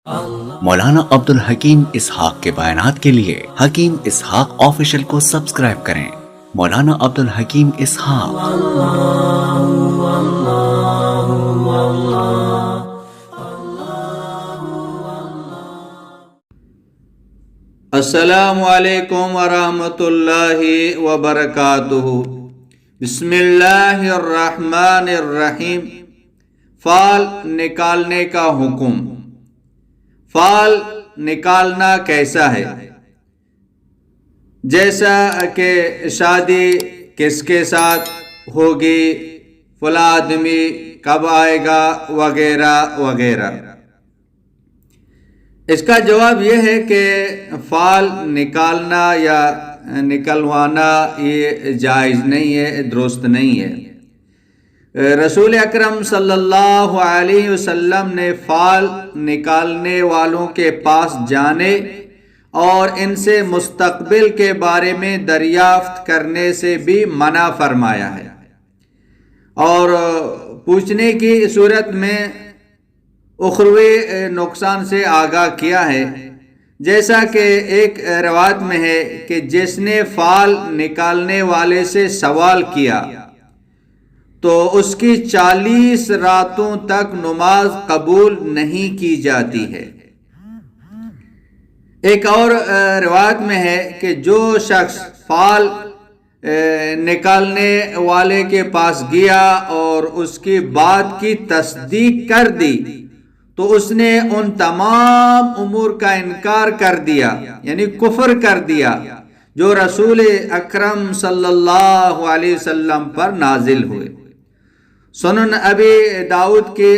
مولانا عبدالحکیم اسحاق کے بیانات کے لیے حکیم اسحاق آفیشل کو سبسکرائب کریں۔ مولانا عبدالحکیم اسحاق۔ السلام علیکم ورحمۃ اللہ وبرکاتہ۔ بسم اللہ الرحمن الرحیم۔ فال نکالنے کا حکم۔ فال نکالنا کیسا ہے؟ جیسا کہ شادی کس کے ساتھ ہوگی، فلاں آدمی کب آئے گا، وغیرہ وغیرہ۔ اس کا جواب یہ ہے کہ فال نکالنا یا نکلوانا یہ جائز نہیں ہے، درست نہیں ہے۔ رسول اکرم صلی اللہ علیہ وسلم نے فال نکالنے والوں کے پاس جانے اور ان سے مستقبل کے بارے میں دریافت کرنے سے بھی منع فرمایا ہے، اور پوچھنے کی صورت میں اخروی نقصان سے آگاہ کیا ہے۔ جیسا کہ ایک روایت میں ہے کہ جس نے فال نکالنے والے سے سوال کیا تو اس کی 40 راتوں تک نماز قبول نہیں کی جاتی ہے۔ ایک اور روایت میں ہے کہ جو شخص فال نکالنے والے کے پاس گیا اور اس کی بات کی تصدیق کر دی تو اس نے ان تمام امور کا انکار کر دیا، یعنی کفر کر دیا جو رسول اکرم صلی اللہ علیہ وسلم پر نازل ہوئے۔ سنن ابی داؤد کی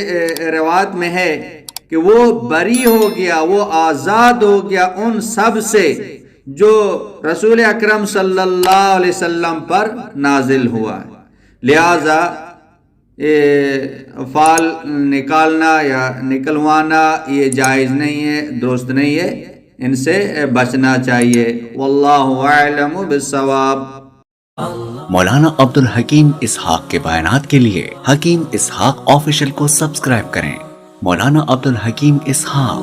روایت میں ہے کہ وہ بری ہو گیا، وہ آزاد ہو گیا ان سب سے جو رسول اکرم صلی اللہ علیہ وسلم پر نازل ہوا ہے۔ لہذا فال نکالنا یا نکلوانا یہ جائز نہیں ہے، درست نہیں ہے، ان سے بچنا چاہیے۔ واللہ اعلم بالصواب۔ مولانا عبدالحکیم اسحاق کے بیانات کے لیے حکیم اسحاق آفیشل کو سبسکرائب کریں۔ مولانا عبدالحکیم اسحاق۔